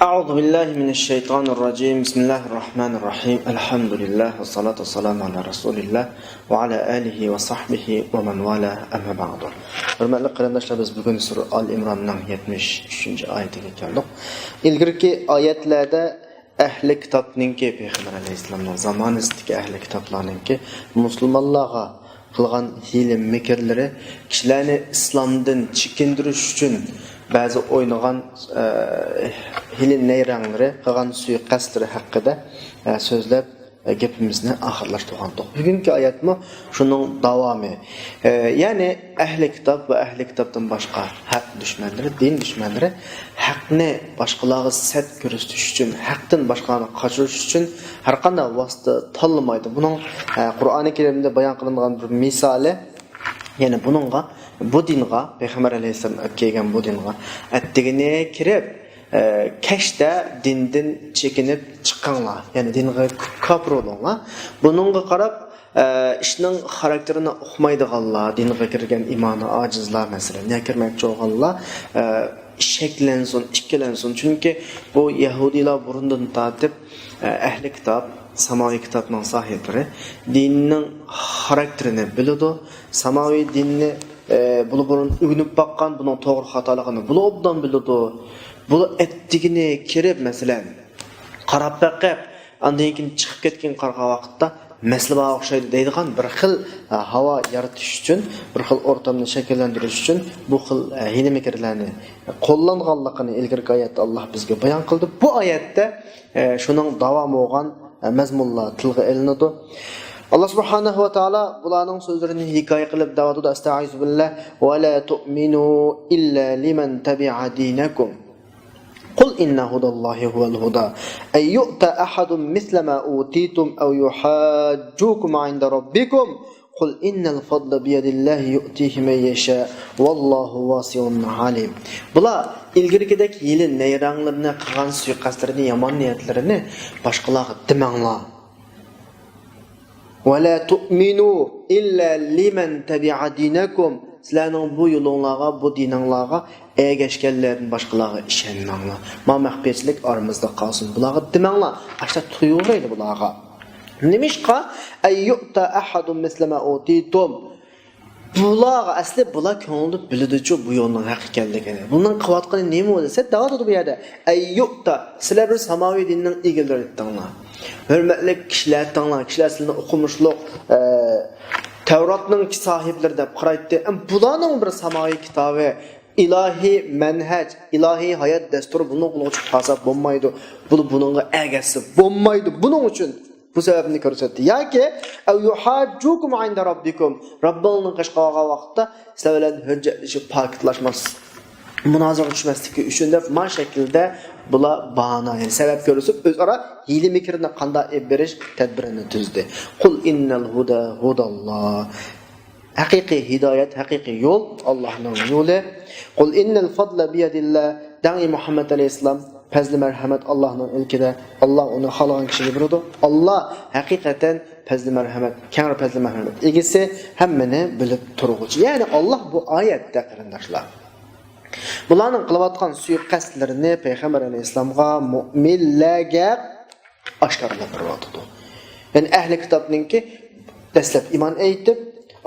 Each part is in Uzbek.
أعوذ بالله من الشيطان الرجيم بسم الله الرحمن الرحيم الحمد لله والصلاة والسلام على رسول الله وعلى آله وصحبه ومن والاه أما بعد. Hörmətli qarindaşlar, biz bugün Sura Al-İmran'ın 73. ayetiga keldik. İlgirki ayetlərdə əhli kitabninki Peyğəmbər əleyhissalamның zamanındakı əhli kitablarninki müsəlmanlara qılğan hiylə mekirləri kişilərni İslamdan çekindiriş üçün bazı oynagan hilin neyranları, qılğan suiqastlari haqida sözləb gepimizni ahirlashtirgandik. Bugünkü ayetmi şunun davamı. Yani ehli kitap ve ehli kitapdan başka haq düşmanları, din düşmanları haqni başqalarga set görüstüş üçün, haqdan başqalarni qaçırış üçün har qanday vasita tanlamaydı. Bunun Qur'oni Kerimde bayon qilingan bir misali, yani bununla bu dinga Peygamber aleyhisselam kelgan bu dinga attigine kirib keşte dindin çekinip çıkanlar, yani dinge kafir olanlar, bununla qarab işinin karakterini okumaydıganlar, dinge kirgen imanı acizlar mesela, ne kirmekçi olanlar şeklensin, işkelensin. Çünkü bu Yahudiler burundan tatip ehli kitap, samavi kitapның sahipleri dininin karakterini biliyordu. Samavi dinini bunu ügünüp bakkan, bunun doğru hatalarını bunu obdan biliyordu. Bunu ettigini kirib mesela qarab bakıp andan keyin chiqib ketgan qarqa vaqtda masliga o'xshaydi deydigan bir xil havo yaratish uchun, bir xil o'rtamni shakllantirish uchun bu xil hiyla-mikirlarni qo'llanganligini ilgirki oyatda Alloh bizga bayon qildi. Bu oyatda shuning davomi bo'lgan mazmunlar tilga ilinadi. Allah subhanahu wa ta'ala bularning so'zlarini hikoya qilib davoda astag'izu billah va la tu'minu illa liman tabi'a dinakum. قل إن هدى الله هو الهدى أن يؤتى أحد مثل ما أوتيتم أو يحاجوكم عند ربكم قل إن الفضل بيد الله يؤتيه من يشاء والله واسع عليم. Bula ilgirkidek yilin neyranlarını, qılğan suiqastlarını, yaman niyetlerini başqalarga demanglar. ولا تؤمنوا إلا لمن تبع دينكم. Sizlarning bu yo'linglarga, bu dininglarga ergashganlardan boshqalarga ishonmanglar. Ma mahbiyatlik aramizda qolsin. Bularga demanglar, ashta tuyuraydi bularga. Nimishqa ayyuta ahadun mislama utitum. Bular asli bular ko'ngilda biladichu bu yo'lning haq ekanligini. Bundan qilayotgani nima bo'lsa, da'vatda bu yerda ayyuta sizlar bir samaviy dinning egilari etdinglar. Hurmatli kishilar tanglar, kishilar sizlarni o'qimishliq Tevrat'ның sahipleri de qaraytdi. Bularning bir samaviy kitobi, ilahi manhaj, ilahi hayot dasturi bunun qulluq qilsa bo'lmaydi. Buningga agasi bo'lmaydi. Buning uchun bu sababni ko'rsatdi. Yoki aw yuhajjukum 'inda robbikum. Robbingning qashqaga vaqtda sizlar bilan hujjatlashib pakitlashmas. Munozara tushmasligi uchun deb ma shaklda bular bahana, yani sebep görürsüp özara hiyli mikrini qanda berish tedbirini tüzdü. Qul innal huda hudallah. Haqiqiy hidayet, haqiqiy yo'l Allohning yo'li. Qul innal fadla biyadillah. Dangi Muhammed aleyhisselam fazli merhamet Allah'ның ilkide. Allah onu xalqan kishiga beradi. Allah haqiqatan fazli merhamet, keng fazli merhamet egisi, hammani bilib turg'uchi. Yani Allah bu oyatda qarindoshlar bularning qilayotgan suiqasdlarini Peygamber aleyhisselamga, mu'minlarga oshkorlab beryapti. Yani ahli kitobninki dastlab iymon aytib,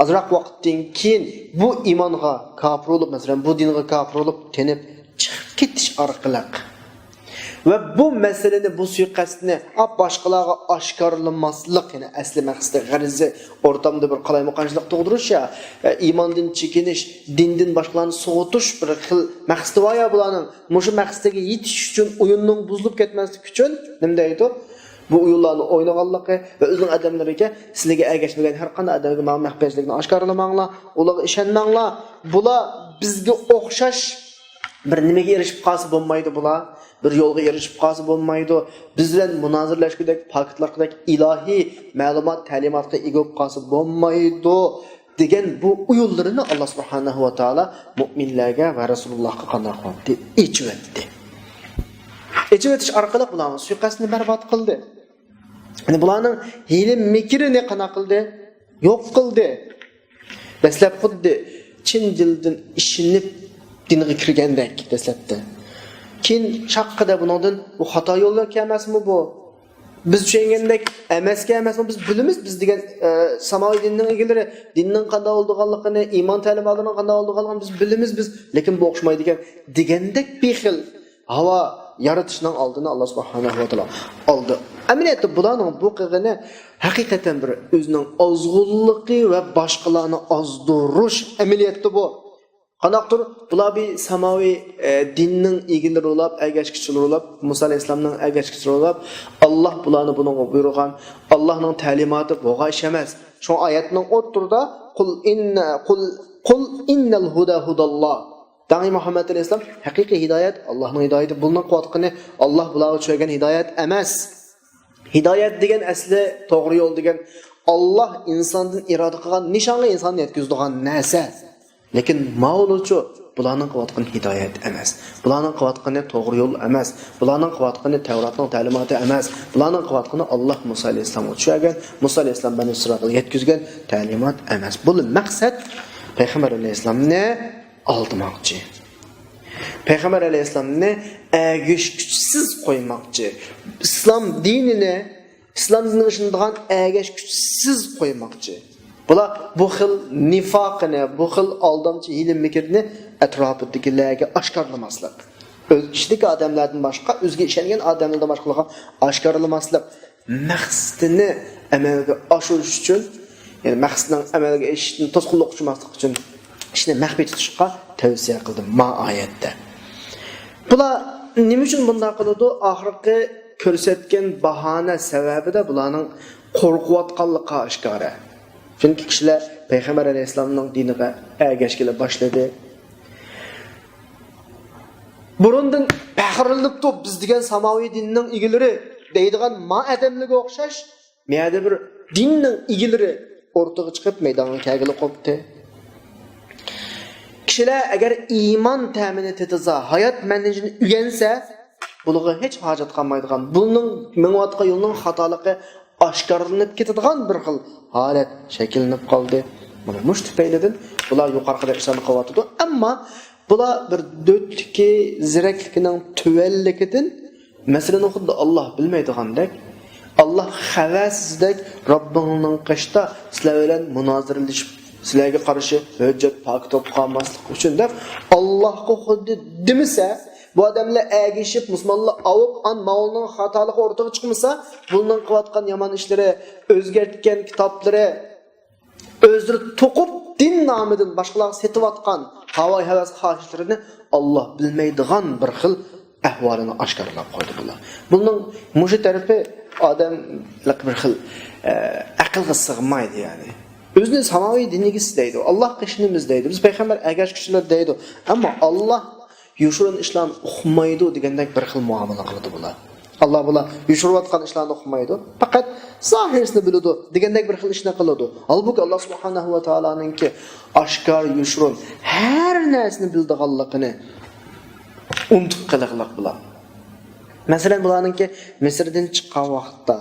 azroq vaqtdan keyin bu iymonga kofir bo'lib, masalan, bu dinga kofir bo'lib, tenib chiqib ketish orqali ve bu meseleni, bu suiqasdni boshqalarga oshkorlamaslik, yani asli maqsadi g'arizi o'rtamda bir qalaymuqanchilik tug'dirish ya, iymondan chekinish, dindan boshqalarni so'g'itish bir xil maqsadi va ya bularning mushu maqsadiga yetish uchun o'yinning buzilib ketmasligi uchun nima deydi? Bu o'yinlarni o'ynaganligi va o'zining odamlariga sizlarga ergashmagan har qanday odamga mahbiyatlikni oshkorlamanglar, ularga ishonmanglar. Bular bizga o'xshash bir nimaga erishib qolsa bo'lmaydi bular. Bir yo'lga erishib qolsa bo'lmaydi. Biz bilan munozirlashgudek, paketlargudek ilahiy ma'lumot, ta'limotga ega bo'lib qolsa bo'lmaydi degan bu uyullarini Alloh subhanahu va taolo mu'minlarga va Rasulullohga qanday qildi? Ichvetdi. Ichvetish orqali bularning suiqasdini barbod qildi. Yani bularning hiyla mikrini qana qildi? Yo'q qildi. Dastlab xuddi chin dildan ishinib dinga kirgandek dastlabda. keyin shaqqida buningdan bu xato yo'lga kelmasmi bu? Biz tushungandek emasga emasmi biz bilamiz biz degan samoviy dinning egilari dinning qanday bo'lganligini, iymon ta'limlarining qanday bo'lganligini biz bilamiz biz, lekin bu o'xshamaydigan degandek bexil havo yaratishning oldini Alloh subhanahu va taolo oldi. Amaliyotda bularning bu qilgani haqiqatan bir o'zining ozg'unligi va boshqalarni ozdirish amaliyotda bu. Qanaqdir bular bir samoviy dinning egilari bo'lib, agashkichilari bo'lib, Musa alayhisolamning agashkichilari bo'lib, Alloh bularni bunga buyurgan, Allohning ta'limoti bo'lgan ish emas. Shu oyatning o'ttirida qul innal huda hudalloh. Dani Muhammad alayhisolam haqiqiy hidoyat Allohning hidoyati bo'lgan qotqini Alloh bularga tushirgan hidoyat emas. Hidoyat degan asli to'g'ri yo'l degan Alloh insondan iroda qilgan nishonli insonni yetkazadigan narsa. Lekin ma'lumchu bularning qilayotgan hidoyat emas. Bularning qilayotgani to'g'ri yo'l emas. Bularning qilayotgani Tavrotning ta'limoti emas. Bularning qilayotgani Alloh Musa alayhisolamga tushirgan, Musa alayhisolam Bani Isroilga yetkazgan ta'limot emas. Bu maqsad Payg'ambar alayhisolamni aldırmakçı. Peygamber aleyhisselam'ı güçsüz koymakçı. İslam dinine, İslam dininin ışındıgan güçsüz koymakçı. Bula bu xil nifaqını, bu xil aldamçı hilim mikirini etrafındakilerge aşkarlamaslık. Kişilik adamlardan başka, özge işengen adamlardan başkalığa aşkarlamaslık. Maqsadını amalga oshirish uchun, yani maqsadning amalga oshishini to'sqinlik qilmaslik uchun ishni maxfiy tutishga tavsiya qildim ma oyatda. Bular nima uchun bunday qiladi? Oxirgi ko'rsatgan bahona sababida bularning qo'rqayotganligi oshkora. Chunki kishilar Payg'ambar alayhisolamning diniga ergashgila boshladi. Burundan faxrlanib turib biz degan samoviy dinning egilari deydigan ma adamlarga o'xshash, meyada bir dinning egilari o'rtaga chiqib maydonga kelgili qolibdi. Kishilar agar iymon ta'mini tetiza, hayot manhajini o'rgansa, bularga hech hojat qolmaydigan, buning ming'atqa yo'lning xatoligi oshkorlanib ketadigan bir xil holat shakllanib qoldi. Mana mush tufaylidan bular yuqorqida ishlarni qilyotdi, ammo bular bir dötliki, zirakligining tuvalligidan masalani xuddi Alloh bilmaydigandek, Alloh xavasizdek Robbingning qishda sizlar bilan munoziralashib, sizlarga qarshi hujjat pok topqanmaslik uchun deb Allohga xuddi demisa, bu odamlar agishib musulmonlar avib an mavlning xatoligi o'rtaga chiqmasa, bundan qilayotgan yomon ishlari, o'zgartgan kitoblari, o'zlari to'qib din nomidan boshqalarga setayotgan havo havas xohishlarini Alloh bilmaydigan bir xil ahvolini oshkorlab qo'ydi bular. Bunning mushi tarafi odamlik bir xil aqlga sig'maydi yani. O'zini samoviy diniga istaydi. Alloh qishnimiz deydi. Biz payg'ambar agash kishilar deydi. Ammo Alloh yushurin ishlarni o'qimaydi degandek bir xil muomala qiladi bular. Alloh bular yushirayotgan ishlarni o'qimaydi. Faqat zohirsini biladi degandek bir xil ishni qiladi. Albuki Alloh subhanahu va taoloninki oshkor yushurin har narsani bildiganligini unutib qiladilar bular. Masalan, bularninki Misrdan chiqqan vaqtda,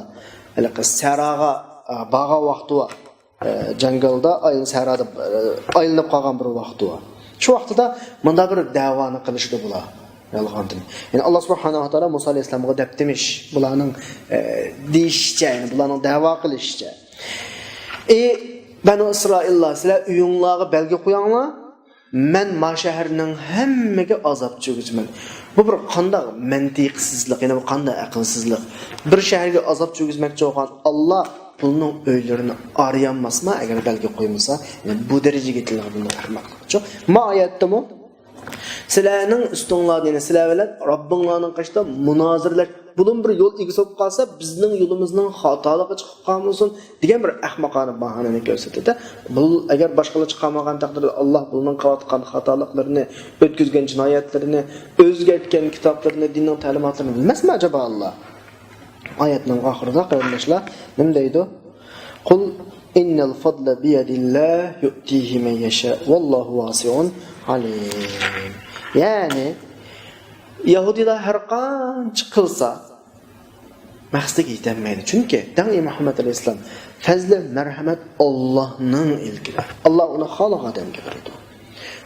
Saraga baga vaqti va jangalda ayın sahrada aylanib qolgan bir vaqti va shu vaqtida bunda bir davoni qilishdi bular. Yolg'ondim. Yani Allah subhanahu wa taolo Musa alayhisolamga deb demish, bularning deyishcha, yani bularning da'vo qilishcha. Banu Isroillar sizlar uyinglarga belgi qo'yinglar, men ma shaharning hammaga azob cho'gizman. Bu bir qanday mantiqsizlik, yani bu qanday aqlsizlik. Bir shaharga azob cho'gizmoqchi bo'lgan Alloh bunun öylerini arayanmasma eğer belge koymasa, yani bu derece getirilir bunun ahmaklıkçı. Ma ayette mu? Silahının üstünladı, yani silah veler, Rabbinlarının kaçta münazirler, bunun bir yol ilgisi olup kalsa, bizden yolumuzdan hatalığı çıkıp kalmasın, diyen bir ahmakane bahaneni gösterdi. Bu, eğer başkaları çıkamagan takdirde Allah bunun kavatkan hatalıklarını, ötküzgen cinayetlerini, özgertken kitaplarını, dinin talimatlarını bilmez mi acaba Allah? Ayetinin ahırda kardeşler ne deydi? Kul innel fadla biyadillah yu'tihi men yasha vallahu vasi'un alim. Yani Yahudiler her qancha qilsa maqsadiga yetolmaydi. Chunki Dani Muhammad alayhisalom fazli marhamat Allohning ilkidir. Alloh uni xohlagan odamga beradi.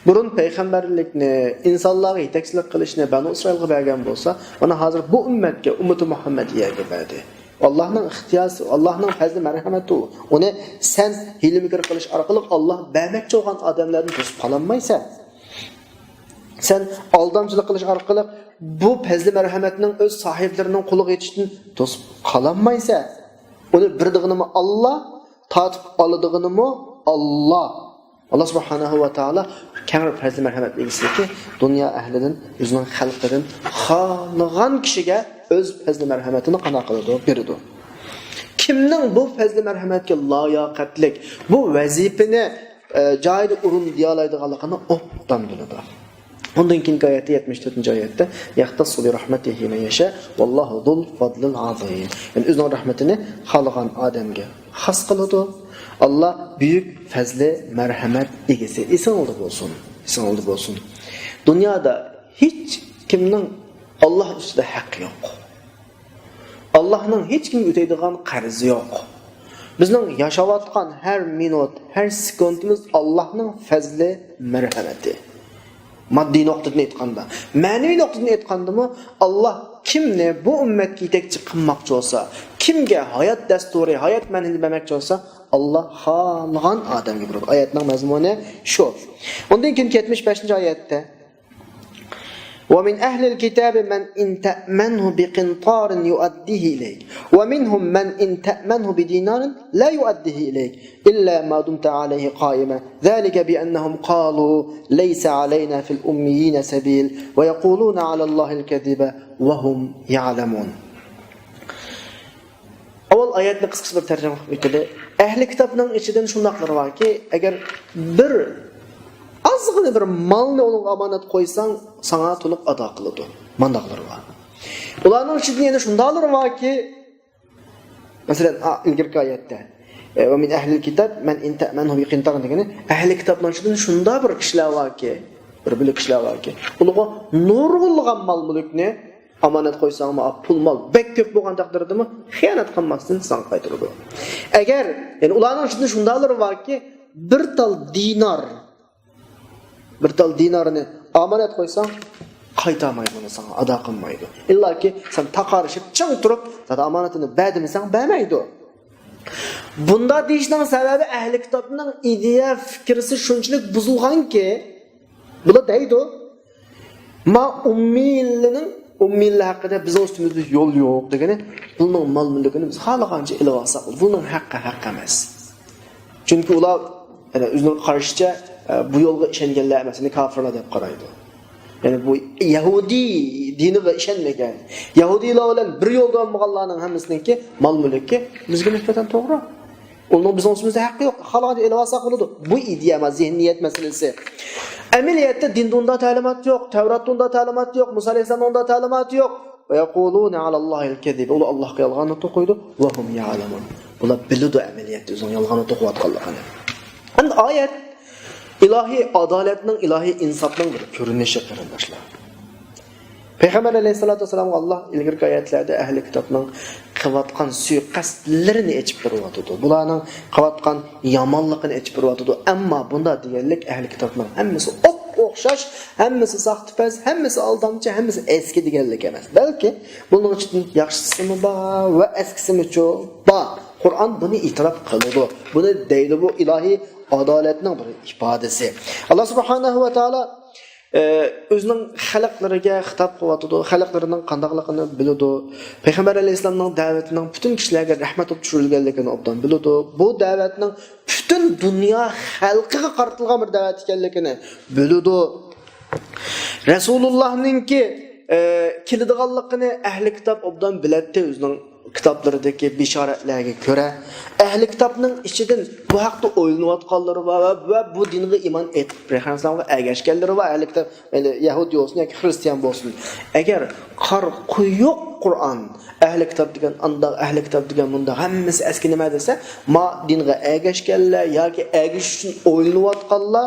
burun payg'ambarlikni, insonlarga yetakchilik qilishni Banu Isroilga bergan bo'lsa, mana hozir bu ummatga, ummati Muhammadiyaga berdi. Allohning ixtiyosi, Allohning fazli marhamati u. Uni sen hilm-fikr qilish orqali Alloh bermoqchi bo'lgan odamlarni to'sib qololmaysan. Sen aldamchilik qilish orqali bu fazli marhamatning o'z sohiblarining qo'liga yetishdan to'sib qololmaysan. Uni birdig'inimi Alloh, tatib oladiganimi Alloh. Allah subhanahu va taolo keng fazli marhamat egisiki, dunyo ahlidan, o'zining xalqidan xohlagan kishiga o'z fazli marhamatini qana qiladi, beradi. Kimning bu fazli marhamatga loyiqatlik, bu vazifani joyida o'rindiya oladiganligini obdan biladi. Bundan keyingi oyatda 74-oyatda yahtassu bi rahmatihi man yasha vallohu zul fadlil azim. Yani o'zining rahmatini xohlagan odamga xos qiladi. Allah büyük fazli merhamet egisi. İnsanoldu olsun. İnsanoldu olsun. Dünyada hiç kimnin Allah üstünde hakkı yok. Allah'ın hiç kim öteydiğen qarzı yok. Bizning yaşavatkan her minut, her sekundimiz Allah'ın fazli merhameti. Maddi noktadan aytganda, ma'naviy noktadan aytganda mı Allah kimni bu ummatga yetakchi qilmoqchi bo'lsa, kimga hayot dasturi, hayot manhajini bermoqchi bo'lsa, Allah xohlagan odamga beradi. Oyatning mazmuni shu. Undan keyin 75-oyatda ومن أهل الكتاب من إن تأمنه بقنطار يؤديه إليك ومنهم من إن تأمنه بدينار لا يؤديه إليك إلا ما دمت عليه قائما ذلك بأنهم قالوا ليس علينا في الأميين سبيل ويقولون على الله الكذب وهم يعلمون. Avval oyatni qisqa bir tarjima qilib o'tdi. Ahli kitobning ichidan shundaqlar borki, agar bir azg'ina bir malni uning omonat qo'ysang, sana to'liq ado qiladi. Mandaqlar bor. Ularning ichidan yana shundaqlar borki, masalan, ilgirki oyatda va min ahli kitob man in ta'manhu bi qintar degani, ahli kitobning ichidan shunda bir kishilar borki, bir bilik kishilar borki, ularga nurg'ulg'an mol-mulkni amanat qo'ysangmi, pul mol bek ko'p bo'lgan taqdirdami, xiyonat qilmasdan san qaytaradi. Agar, ya'ni ularning ichida shundaqlar borki, bir tal dinarni amanat qo'ysang, qaytarmaydi uni sana, ado qilmaydi. Illaki sen taqarishib, ching turib, zat amanatini berdimisang, bermaydi. Bunda deyishning sababi ahli kitobning ideya fikrisi shunchalik buzilganki, bular deydi, ma ummiylar haqida bizning ustimizda yo'l yo'q degani, buning mol-mulkini biz xohlagancha ilib olsak, buning haqqi haq emas. Chunki ular o'zining qarashicha bu yo'lga ishonganlar emasini kofirlar deb qaraydi. Ya'ni bu Yahudi diniga ishonmagan, Yahudiylar bilan bir yo'lda bo'lganlarning hammasiniki mol-mulki bizga nisbatan to'g'ri. Uning bizning ustimizda haqqi yo'q, xohlagancha ilib olsak bo'ladi. Bu ideya emas, zihniyat masalasi. Ameliyatda dindunda ta'limot yo'q, Tavratda ta'limot yo'q, Musa alayhisolamda ta'limot yo'q. Va yaquluna alallohil kadhib. Ular Allohga yolg'onni to'qiydi va hum ya'lamun. Bular biladi ameliyatda o'zining yolg'onni to'qiyotganligini. Endi oyat ilohiy adolatning, ilohiy insofning bir ko'rinishi qarindoshlar. Payg'ambar alayhisolatu vasallam Alloh ilgirki oyatlarda ahli kitobning qilayotgan suiqasdlarini aytib beryapti. Bularning qilayotgan yomonligini aytib beryapti. Ammo bunda deganlik ahli kitobning hammasi o'xshash, hammasi saxtipaz, hammasi aldamchi, hammasi eski deganlik emas. Balki buning ichidan yaxshisimi bor va eskisimi bor. Qur'on buni e'tirof qiladi. Buni deydi, bu ilohiy adolatning bir ifodasi. Alloh subhanahu va taolo o'zining xalqlariga xitob qilyapti, xalqlarining qandaqligini biladi. Payg'ambar alayhisolamning da'vatining butun kishilarga rahmat olib tushirilganligini obdan biladi. Bu da'vatning butun dunyo xalqiga qaratilgan bir da'vat ekanligini biladi. Rasulullohninki keladiganligini ahli kitob obdan biladi o'zining kitoblaridagi bishoratlarga ko'ra. Ahli kitobning ichidan bu haqda o'ylanayotganlari va bu dinga iymon etib Payg'ambarga ergashganlari va ahli kitob, ya'ni Yahudi bo'lsin yoki Xristian bo'lsin. Agar quyuq Qur'on, ahli kitob degan anda, ahli kitob degan bunda hammasi eski nima desa, ma dinga ergashganlar yoki ergashish uchun o'ylanayotganlar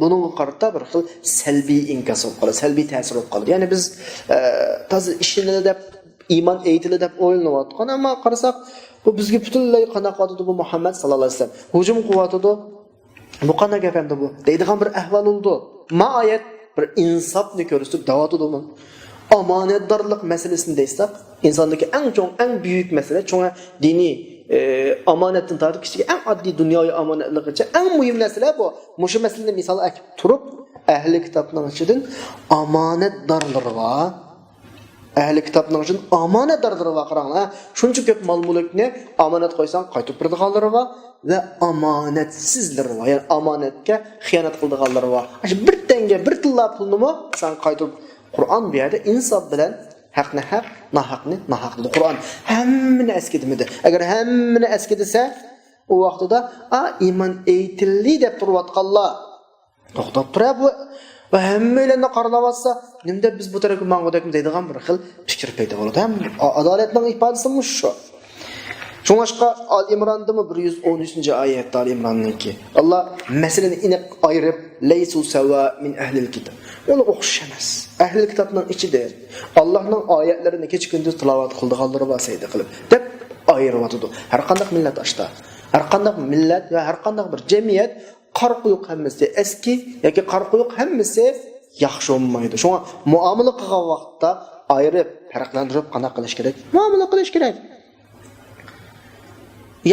buning qarata bir xil salbiy inkas bo'lib qoladi, salbiy ta'sir bo'lib qoladi. Ya'ni biz toza ishini deb iymon aytili deb o'ylanayotgan, ammo qarasak bu bizga butunlay qanaqatdi bu Muhammad sallallohu alayhi vasallam hujum qilyotdi. Bu qanday gap endi bu? Deydigan bir ahvol oldu. Ma oyat bir insofni ko'rsatib da'vatudimi? Amanatdorlik masalasini deysaq, insondagi eng cho'ng, eng buyuk masala, cho'ng diniy amanatdan tortib kishiga eng oddiy dunyoviy amanatligicha eng muhim masala bu. Mushu masalani misol akib turib, ahli kitobning ichidan amanatdorlari va ahli kitobning uchun amanatdorlari va qaranglar. Shuncha ko'p mol-mulkni amanat qo'ysang qaytib beradiganlari va amanatsizlari va, ya'ni amanatga xiyonat qiladiganlari va. Bir tanga bir tilla pulni sen qaytib Qur'on bu yerda insof bilan haqni haq, nohaqni nohaq dedi. Qur'on hammani eskidimidi. Agar hammani eskidisa, u vaqtida iymon aytilli deb turayotganlar to'xtab turib va hammalarni qaralayotsa, nimda biz bu tarafga mang'udakmi deydigan bir xil fikr paydo bo'ladi. Ham adolatning ifodasi shu. Şunlaşqa Al-İmran'da 113. Al-İmran'nınki. Allah meseleni iniq ayırıp leysu seva min ehlil kitab. Onu oxşamaz. Ehlil kitabның içide Allah'ın ayetlerini keç gündüz tilavat qıldıqanları vasaydı qılıb dep ayırıvatıdı. Her qandaq millet açta. Her qandaq millet ve her qandaq bir cemiyet qarquyuq hammasi eski yoki qarquyuq hammasi yaxshi olmaydı. Şuna muamele qilgan vaqtda ayırıp farqlantirib qanday qilish kerak? Muamele qilish kerak.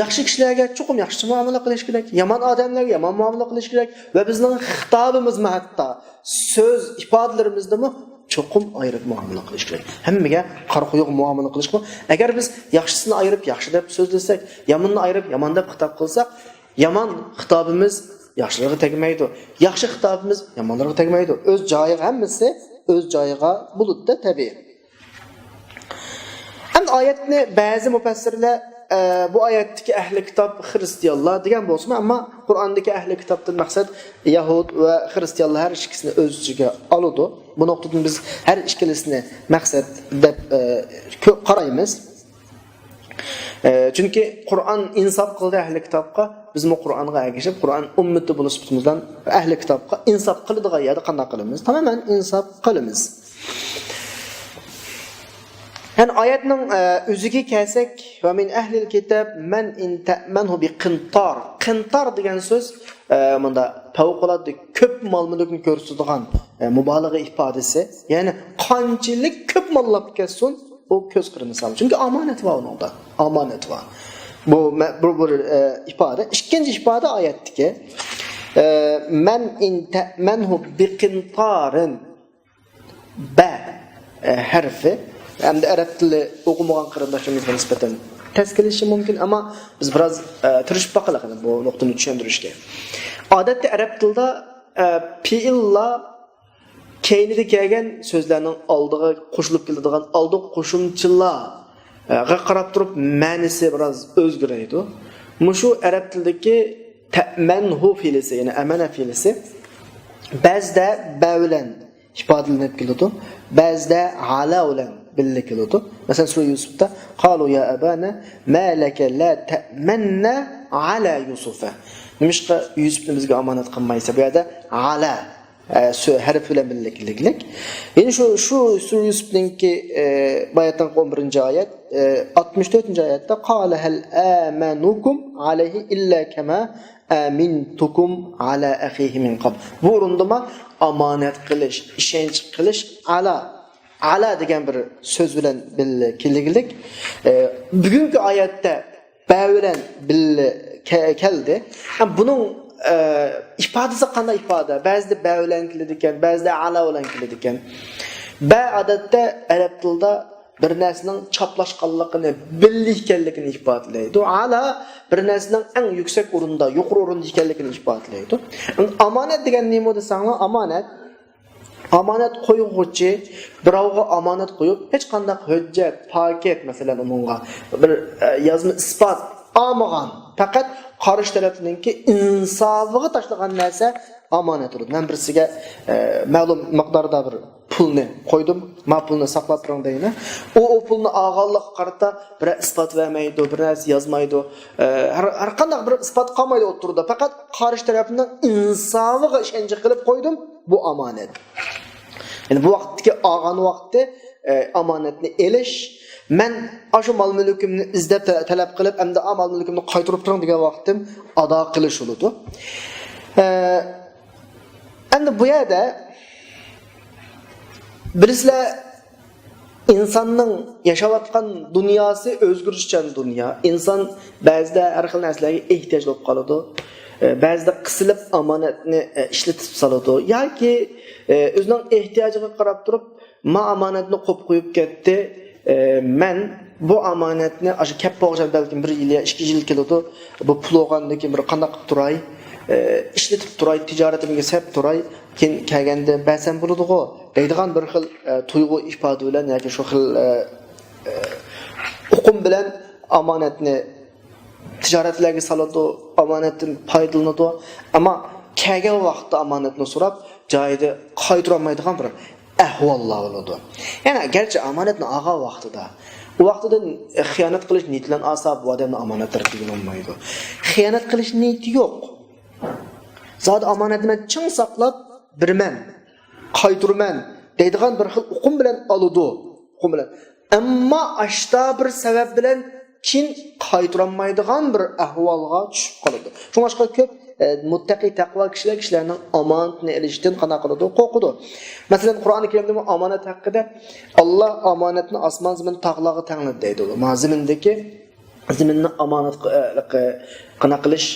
Yaxshi kishilarga cho'qim yaxshi muomala qilish kerak, yomon odamlarga yomon muomala qilish kerak va bizning xitobimiz hatto so'z ifodalarimizda cho'qim ayirib muomala qilish kerak. Hammaga qarquyuq muomala qilish kerak. Agar biz yaxshisini ayirib yaxshi deb so'zlasak, yomonni ayirib yomon deb xitob qilsak, yomon xitobimiz yaxshilarga tegmaydi. Yaxshi xitobimiz yomonlarga tegmaydi. O'z joyiga hammasi o'z joyiga bo'ladi tabiiy. Ham oyatni ba'zi mufassirlar bu oyatdagi ahli kitob xristianlar degan bo'lsa, ammo Qur'ondagi ahli kitobdan maqsad Yahud va xristianlar har ikkisini o'z ichiga oladi. Bu nuqtadan biz har ikkilisini maqsad deb qaraymiz. Chunki Qur'on insof qildi ahli kitobga, biz bu Qur'onga ergashib, Qur'on ummati bo'lishimizdan ahli kitobga insof qiladigan yerda qanday qilamiz? Tamamen insof qilamiz. Yani ayetning o'ziga kelsak, va min ahlil kitob man in ta'manhu bi qintar. Qintar degan so'z bunda favqulodda ko'p mol-mulkni ko'rsatadigan mubolag'a ifodasi. Ya'ni qanchalik ko'p mollab kelsin, u ko'z qiri misol. Chunki omonat va unda. Omonat va. Bu bir ifoda. Ikkinchi ifoda oyatdagi man in ta'manhu bi qintarin ba harfi hem de Arap tili o'qimagan qarindoshimizga nisbatan teskilishi mumkin, ama biz biraz tirishib baqalaq bu nuqtani tushuntirishga. Odatda Arap tilida fi'illa keynida kelgan so'zlarning oldiga qo'shilib keladigan oldi qo'shimchalarga qarab turib ma'nosi biraz o'zgaradi. Mushu Arap tilidagi ta'manhu fi'lisi, ya'ni amana fi'lisi ba'zida ba bilan ifodalanib keladi, ba'zida ala bilan birlik keladi. Mesela Sure Yusuf'ta qalu ya abana ma laka la ta'manna ala Yusufa. Nimishqa Yusufni bizga omonat qilmaysa, bu yerda ala harf bilan birliklik. Ya'ni shu Sure Yusufninki bayatdan 11-oyat 64-oyatda qala hal amanukum alayhi illa kama amintukum ala akhihi min qabl. Bu o'rinda omonat qilish, ishonch qilish ala degan bir so'z bilan birliklik. Bugungi oyatda ba bilan keldi. Buning ifodasi qanday ifoda? Ba'zida ba bilan keladi ekan, ba'zida ala bilan keladi ekan. Ba odatda arab tilida bir narsaning chaplashganligini, birlik ekanligini ifodalaydi. Ala bir narsaning eng yuksak o'rinda, yuqori o'rinda ekanligini ifodalaydi. Omonat degan nima desanglar, Amanat qo'yuvchi birovga amanat qo'yib, hech qanday hujjat, paket masalan umunga bir yozma isbot olmagan, faqat qarish tarafninki insofiga tashlagan narsa amanatdir. Men birsiga ma'lum miqdorda bir pulni qo'ydim, men pulni saqlab turing deyman. U pulni olganlik qarta bir isbot vermaydi, bir narsa yozmaydi. Har qanday bir isbot qolmaydi o'tirdi. Faqat qarish tarafining insofiga ishonch qilib qo'ydim. Bu amanat. Yani bu vaqtdagi olgan vaqtda amanatni elish, men ashu mol-mulkimni izlab talab qilib, hamda mol-mulkimni qaytarib turing degan vaqtim ado qilish bo'ladi. Endi bu yerda birisizlar insonning yashayotgan dunyosi o'zgarishchan dunyo. Inson ba'zida har xil narsalarga ehtiyoj bo'lib qoladi. Ba'zida qisilib omonatni ishlatib soladi yoki o'zining ehtiyojiga qarab turib, "Ma omonatni qo'yib qo'yib ketdi. Men bu omonatni aşı kep bo'lgan balki 1 yil yo 2 yil keladi. Bu pul olgandan keyin bir qanday qilib turay, ishlatib turay, tijoratimga sep turay, keyin kelganda ba'zan bo'ladi-ku" deydigan bir xil tuyg'u ifoda bilan yoki shu xil uqum bilan omonatni tijoratlarga soladi, omonatdan foydalanadi, ammo kelgan vaqtda omonatni so'rab, joyida qaytara olmaydigan bir ahvollar bo'ladi. Ya'ni garchi omonatni olgan vaqtida, u vaqtida xiyonat qilish niyatidan olsa, bu odamning omonat tarafiga olmaydi. Xiyonat qilish niyati yo'q. Zot omonatni chin saqlab birman, qaytiraman deydigan bir xil uqum bilan oladi, uqum bilan. Ammo ashta bir sabab bilan kin qaytaranmaydigan bir ahvolga tushib qoladi. Shunga ko'p muttaqi taqvo kishilarning omonatni olishdan qana qiladi, qo'rqadi. Masalan, Qur'oni Karimda omonat haqida Alloh omonatni osmon zamin tog'larga tangladi deydi. Mazmindagi zaminni omonat qana qilish,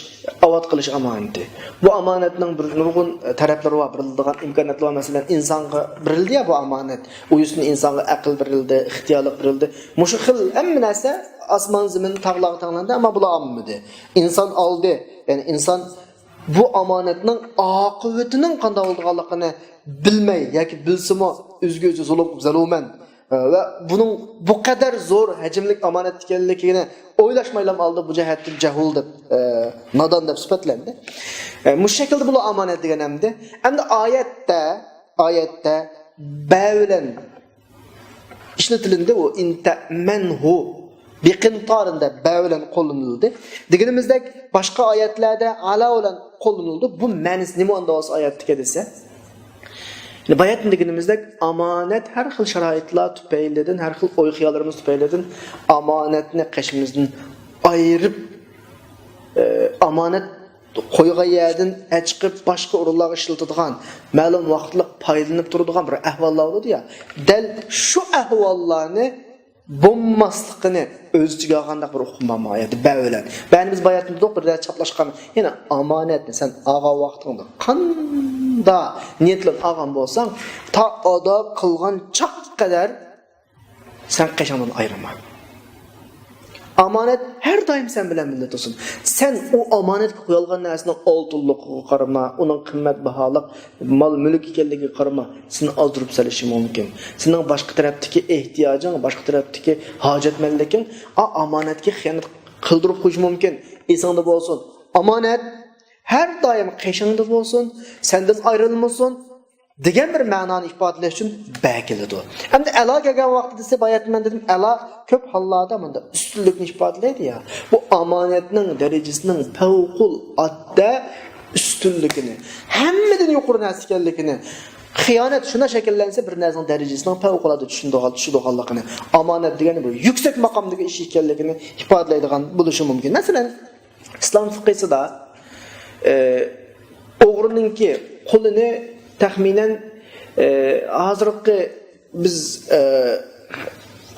avod qilish omonati. Bu omonatning bir nurg'un taraflari bor, beriladigan imkoniyatlar bor. Masalan, insonga berildi ya bu omonat. U yusni insonga aql berildi, ixtiyorlik berildi. Mushu xil hamma narsa osmon zamin tog'larga tanglandi, ammo bular olmadi. Inson oldi. Ya'ni inson bu omonatning oqibatining qanday bo'lganligini bilmay yoki bilsimi o'zga-o'zi zaluman va buning bu qadar zo'r hajmlik omonat ekanligini o'ylashmaylam oldi, bu jihatdan jahul deb nodon deb sifatlandi. Bu shaklda bu omonat degan hamda oyatda ba'vilan ishlatilindi, u intamanhu biqintarında ba'vilan qo'llanildi. Deganimizdek boshqa oyatlarda ala bilan qo'llanildi. Bu ma'nosi nima onda bo'lsa oyatga desa, bayat deganimizdek omonat har xil sharoitlar tufaylidan, har xil o'y xiyollarimiz tufaylidan omonatni qashimizdan ayirib omonat qo'ygan yerdan chiqib boshqa o'rinlarga ishlatadigan, ma'lum vaqtliq foydalanib turadigan bir ahvollar bo'ladi ya. Dal shu ahvollarni bo'lmasligini o'z ichiga olgandek bir uqum bo'lmaydi ba'vilan. Ba'ni biz bayatda bir chaplashgan, yana omonatni sen olgan vaqtingda qanda niyatlan olgan bo'lsang, ta ado qilgan chaq qadar sen qachondan ayirma. Omonat har doim sen bilan birga tursin. Sen u omonatga qo'yilgan narsaning oltinligiga qarama, uning qimmat baholiq mol mulk ekanligiga qarama, seni ozdirib solishi mumkin. Sening boshqa tarafdagi ehtiyojing, boshqa tarafdagi hojatmandliging omonatga xiyonat qildirib qo'yishi mumkin. Esingda bo'lsin. Omonat har doim qishingda bo'lsin, sendan ayrilmasin degan bir ma'noni ifodalash uchun bakiladi. Endi alo kelgan vaqtida desa bayatman dedim, alo ko'p hollarda bunda ustunlikni ifodalaydi ya. Bu omonatning darajasining favqul odda ustunligini, hammadan yuqori narsa ekanligini, xiyonat shuna shakllansa bir narsaning darajasining favqulodda tushundiganligini, omonat degani bu yuksak maqomdagi ish ekanligini ifodalaydigan bo'lishi mumkin. Masalan, islom fiqhisida o'g'rininki qo'lini taxminan hozirgi biz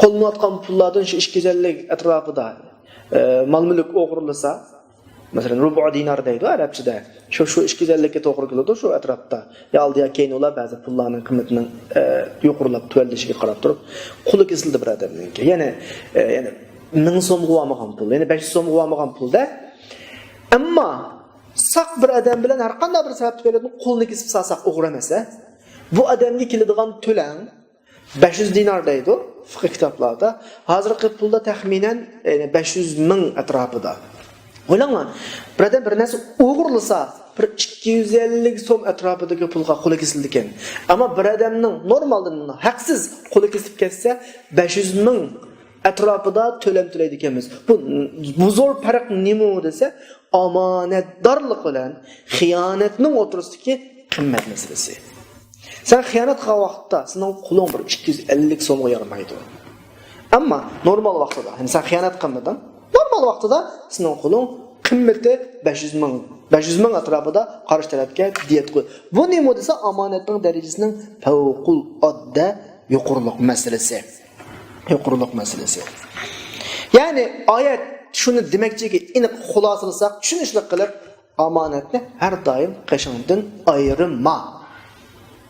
qo'llanayotgan pullardan shu 250 atrofida mol-mulk o'g'rilasa, masalan rubu dinar deydi arabchada. Shu 250 ga to'g'ri keladi shu atrofda. Yoldi ya keyin ular ba'zi pullarning qiymatining yuqorilab tuvallishiga qarab turib, quli kesildi bir odamninki. Ya'ni 1000 so'mga olmagan pul, ya'ni 500 so'mga olmagan pulda. Ammo saq bir odam bilan har qanday bir sabab tufayli qo'lni kesib salsak o'g'ri emasa, bu odamga keladigan to'lan 500 dinar deydi fiqh kitoblarda. Hozirgi pulda taxminan 500 ming atrofida. O'ylang, bir odam bir narsa o'g'irlasa, bir 250 so'm atrofidagi pulga qo'li kesildi ekan. Ammo bir odamning normaldan haqsiz qo'li kesib ketsa 500 ming atrofida to'lam to'laydi ekanmiz. Bu zo'r farq nima desa, omonatdorlik bilan xiyonatning o'tirisidagi qimmat masalasi. Sen xiyonat qilgan vaqtda sening qo'ling bir 250 so'mga yarmaydi. Ammo normal vaqtida, ya'ni sen xiyonat qilmadan, normal vaqtida sening qo'ling qimmati 500 ming. 500 ming atrofida qarshi tarafga diyet qo'y. Bu nima desa omonatning darajasining favqul odda yuqurliq masalasi. Yuqurliq masalasi. Ya'ni oyat shuni demakchiki, aniq xulosalasak, tushunishli qilib, omonatni har doim qashingdan ayirma.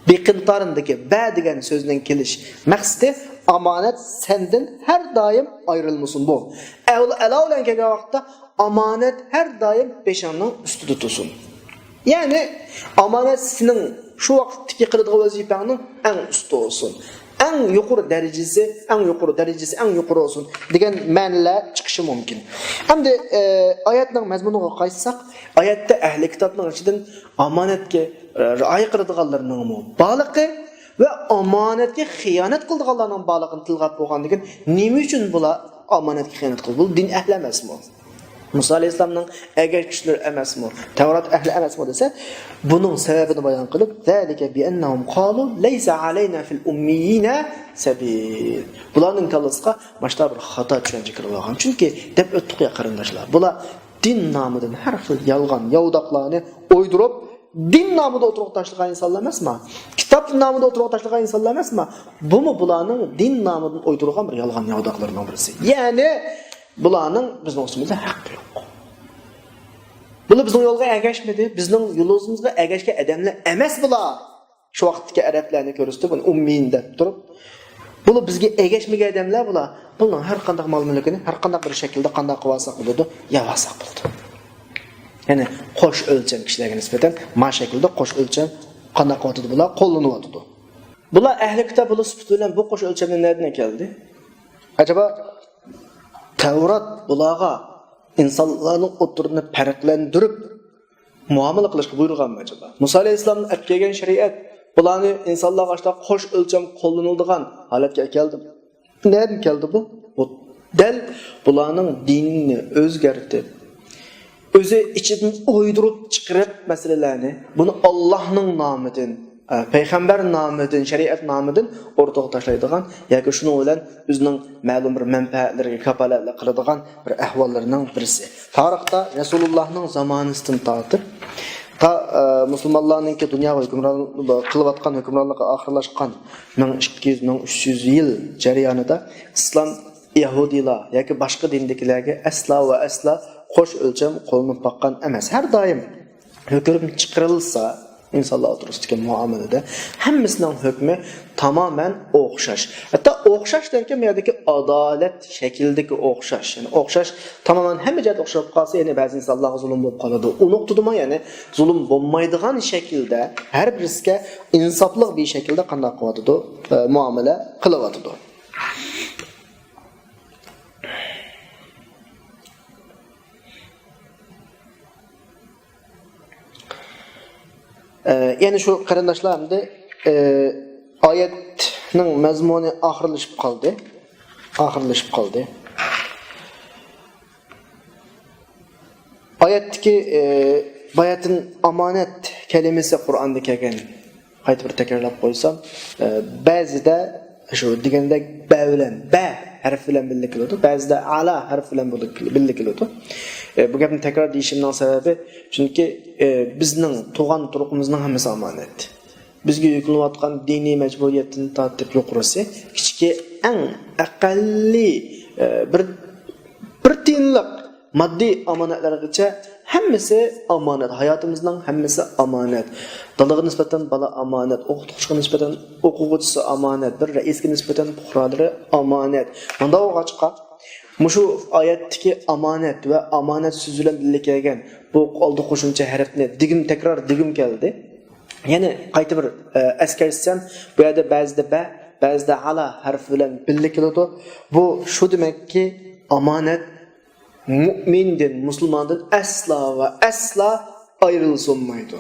Beqintarındagi ba degan so'zning kelish maqsadi omonat sendan har doim ayrilmasin bu. Alloh bilan kelgan vaqtda omonat har doim peshonning ustida tursin. Ya'ni omonat sening shu vaqtdagi qiladigan vazifangning eng ustida olsun. Eng yuqori darajasi olsun degan ma'nolar chiqishi mumkin. Hamda oyatning mazmuniga qaytsak, oyatda ahli kitobning ichidan omonatga rioya qiladiganlarning baliqi va omonatga xiyonat qiladiganlarning balig'ini tilg'ab qo'yganligidan nima uchun bular omonatga xiyonat qildi? Bu din ahli emasmi? Musa alayhisolamning agar kuchlar emasmi? Tavrat ahli emasmi desa, buning sababini bayon qilib, zalika bi annahum qalu laysa alayna fil ummiyina sabil. Bularning kallasqa mashta bir xato tushuncha kirib olgan. Chunki deb o'tdik ya qarindoshlar. Bular din nomidan har xil yolg'on, yovdaqlarni o'ydirib din nomida o'tirib tashlagan insonlar emasmi? Kitob nomida o'tirib tashlagan insonlar emasmi? Bumi bularning din nomidan o'ydirgan bir yolg'on yovdaqlarning birisi. Ya'ni bularning bizning ustimizda haqqi yo'q. Bular bizning yo'lga ergashmadi, bizning yo'limizga ergashgan odamlar emas bular. Shu vaqtdagi arablarni ko'rsatib, buni ummiyin deb turib, bular bizga ergashmagan odamlar bular. Bularning har qanday mol-mulkini har qanday bir shaklda qanday qilsak bo'ladi, yavasak bo'ldi. Ya'ni qo'sh o'lcham kishilarga nisbatan ma shaklda qo'sh o'lcham qanday qotidi bular qo'llanyapti. Bular ahli kitob bular sifat bilan bu qo'sh o'lchamdan nereden keldi? Acaba Tavrat bularga insonlarning o'tirini farqlantirib muomala qilishga buyurganmi acaba? Musa alayhisolamning olib kelgan shariat bularni insonlarga qarshi qo'sh o'lcham qo'llaniladigan holatga keldi. Nereden keldi bu? Bu dal bularning dinini o'zgartirib o'zi ichidan o'ydirib chiqarib masalalarni buni Allohning nomidan, payg'ambar nomidan, shariat nomidan o'rtaga tashlaydigan yoki shuni bilan o'zining ma'lum bir manfaatlariga kafolatlik qiladigan bir ahvollarining birisi. Tarixda Rasulullohning zamonasidan tortib musulmonlarning dunyoga hukmronlik qilayotgan hukmronligi oxirlashgan 1200-1300 yil jarayonida islom Yahudilar yoki boshqa dindagilarga aslo va aslo qo'sh o'lcham qo'llanib boqqan emas. Har doim hukm chiqarilsa insonlar o'tirishgan muomalada hammasining hukmi tamoman o'xshash. Hatto o'xshash derken bu yerdagi adolat shaklidagi o'xshash. Ya'ni o'xshash tamoman hamma joyda o'xshab qolsa, ya'ni ba'zi insonlarga zulm bo'lib qoladi. U nuqtadami, ya'ni zulm bo'lmaydigan shaklda har birisiga insofli bir shaklda qanday qilyotdi, muomala qilyotdi. Yani şu qarindoshlarımda oyatning mazmuni oxirlashib qoldi. Oyatdagi bayatin omonat kalimasi Qur'onda kelgan. Qayta bir takrorlab qo'ysam, ba'zida shu degandek ba bilan ba harf bilan birga keladi, ba'zida ala harf bilan birga keladi. Bu gapni takror deyishimning sababi chunki bizning tug'an turuqimizning hammasi omonat. Bizga yuklanayotgan diniy majburiyatni tortib yuqurisi, kichki eng aqalli bir tiyinlik moddiy omonatlargacha hammasi omonat. Hayotimizning hammasi omonat. Dalaga nisbatan bala omonat, o'qituvchiga nisbatan o'quvchisi omonat, bir raisga nisbatan fuqarolari omonat. Bunda o'g'achqa mushu oyatdagi omonat va omonat so'zi bilan birga kelgan bu oldi qo'shimcha harfni digim keldi. Ya'ni qayta bir askarsam bu yerda ba'zida ba, ba'zida ala harfi bilan birga keladi. Bu shu demakki omonat mu'mindan, musulmondan asla va asla ayrilmaydi.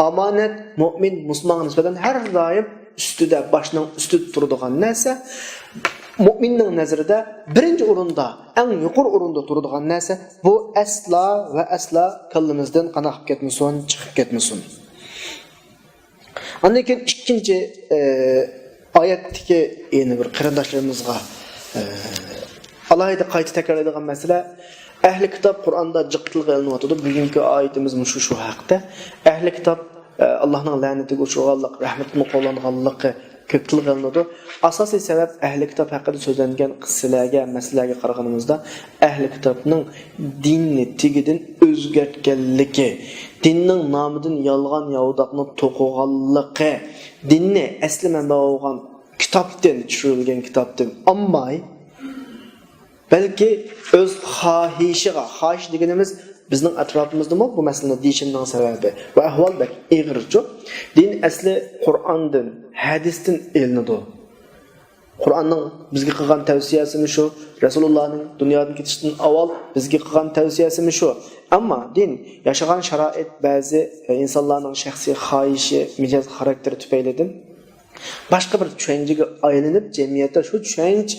Omonat mu'min musulmonga nisbatan har doim ustida, boshning ustida turadigan narsa. Mu'minning nazarida birinchi o'rinda, eng yuqori o'rinda turadigan narsa bu asla va asla qalbimizdan qanaqib ketmasin, chiqib ketmasin. Ondan keyin ikkinchi oyatdagi yana bir qarindoshlarimizga alohida qayta takrorlaydigan masala Ahli kitob Qur'onda jiq tilga ilinyotdi. Bugungi oyatimiz shu haqda. Ahli kitob Allohning la'natiga uchraganlik, rahmatini qo'llanganligi ko'p tilga ilinadi. Asosiy sabab ahli kitob haqida so'zlangan qissalarga, masalalarga qaraganimizda ahli kitobning dinni tigidan o'zgartganligi, dinning nomidan yolg'on yovdoqni to'qiganligi, dinni asli manba bo'lgan kitobdan tushirilgan kitobdan ammay balki o'z xohish deganimiz bizning atrofimizda bu masalani deyishimning sababi va ahvol bak ig'irchi. Din asli Qur'ondan, hadisdan ilinadi. Qur'onning bizga qilgan tavsiyasi shu, Rasulullohning dunyodan ketishdan avval bizga qilgan tavsiyasi shu. Ammo din yashagan sharoit ba'zi insonlarning shaxsiy xohishi, mijoz xarakteri tufaylidan boshqa bir tushunchaga aylanib jamiyatda shu tushunch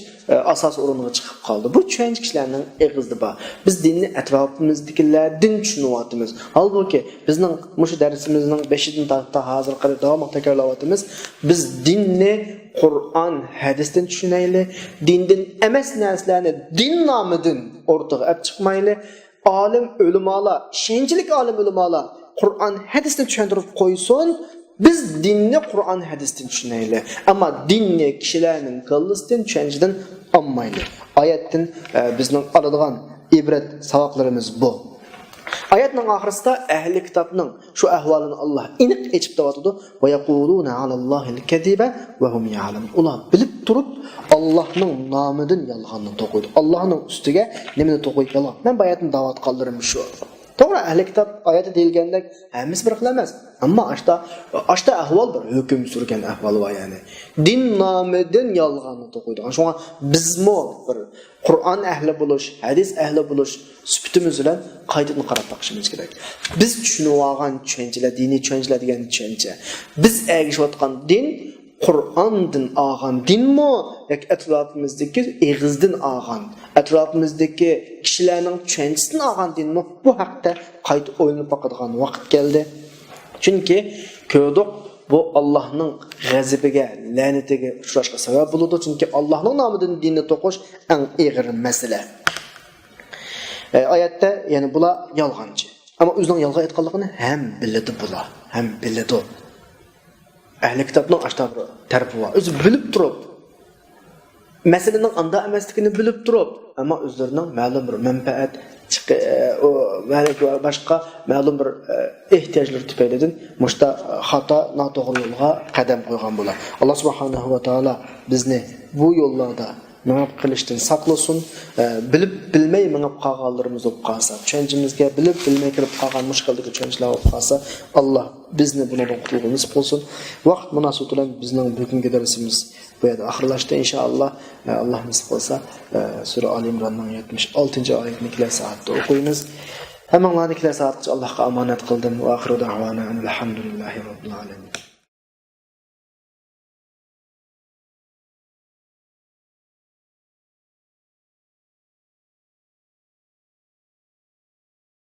asos o'rniga chiqib qoldi. Bu tushunch kishilarning eg'izida bor. Biz dinni atrofimizdagilardan tushunyapmiz. Holbuki bizning mushu darsimizning 5-dan tortib hozir qadar davom ettiryapmiz. Biz dinni Qur'on, hadisdan tushunaylik. Dindan emas narsalarni din nomidan o'rtaga olib chiqmaylik. Olim ulamolar, ishonchli olim ulamolar Qur'on, hadisni tushuntirib qo'ysin. Biz dinni Qur'on hadisdan tushunaylik, ammo dinni kishilarning qallisidan tushunchidan olmaylik. Oyatdan bizning oladigan ibrat savoqlarimiz bu. Oyatning oxirisida ahli kitobning shu ahvolini Alloh aniq aytib tavotdi. Va yaquluna alallohil kadiba va hum ya'lamun. Ular bilib turib Allohning nomidan yolg'onni to'qiydi. Allohning ustiga nimani to'qiydi? Alloh. Men bu oyatni da'vat qildirim shu. To'g'ri, ahli kitob oyati deyilgandek hammasi bir xil emas. Ammo ashta ahvol bir hukm surgan ahvol va ya'ni din nomidan yolg'onni to'qiydi. Shunga bizmo bir Qur'on ahli bo'lish, hadis ahli bo'lish sifatimiz bilan qaytadan qarab boqishimiz kerak. Biz tushunib olgan tushunchalar, diniy tushunchalar degan tushuncha. Biz ergashayotgan din Qur'ondan olgan dinmi yoki atrofimizdagi eg'izdan olgan, atrofimizdagi kishilarning tushunchasidan olgan dinmi? Bu haqda qayta o'ylanib boqadigan vaqt keldi. Chunki ko'rdik bu Allohning g'azabiga, la'natiga uchrashga sabab bo'ladi. Chunki Allohning nomidan dinni to'qish eng og'ir masala. Oyatda ya'ni bular yolg'onchi. Ammo o'zining yolg'on aytganligini ham biladi bular, ham biladi. Ahli kitobning ashta bir tarafi bor. O'zi bilib turib, masalaning anda emasligini bilib turib, ammo o'zlarining ma'lum bir manfaat va boshqa ma'lum bir ehtiyojlar tufaylidan mushta xato, noto'g'ri yo'lga qadam qo'ygan bo'lar. Alloh subhanahu va taolo bizni bu yo'llarda mengib qilishdan saqlasin. Bilib bilmay mengib qolganlarimiz bo'lib qolsa, tushunchimizga bilib bilmay kirib qolgan mushkildagi tushunchalar bo'lib qolsa, Alloh bizni bundan qutulishimiz bo'lsin. Vaqt munosabati bilan bizning bugungi darsimiz bu yerda oxirlashdi inshaalloh. Alloh nasib qilsa sura Al Imronning 76-oyatini 2 soatda o'qiymiz. Hammalarni 2 soatgacha Allohga omonat qildim. Va oxiru da'vona alhamdulillahi robbil alamin.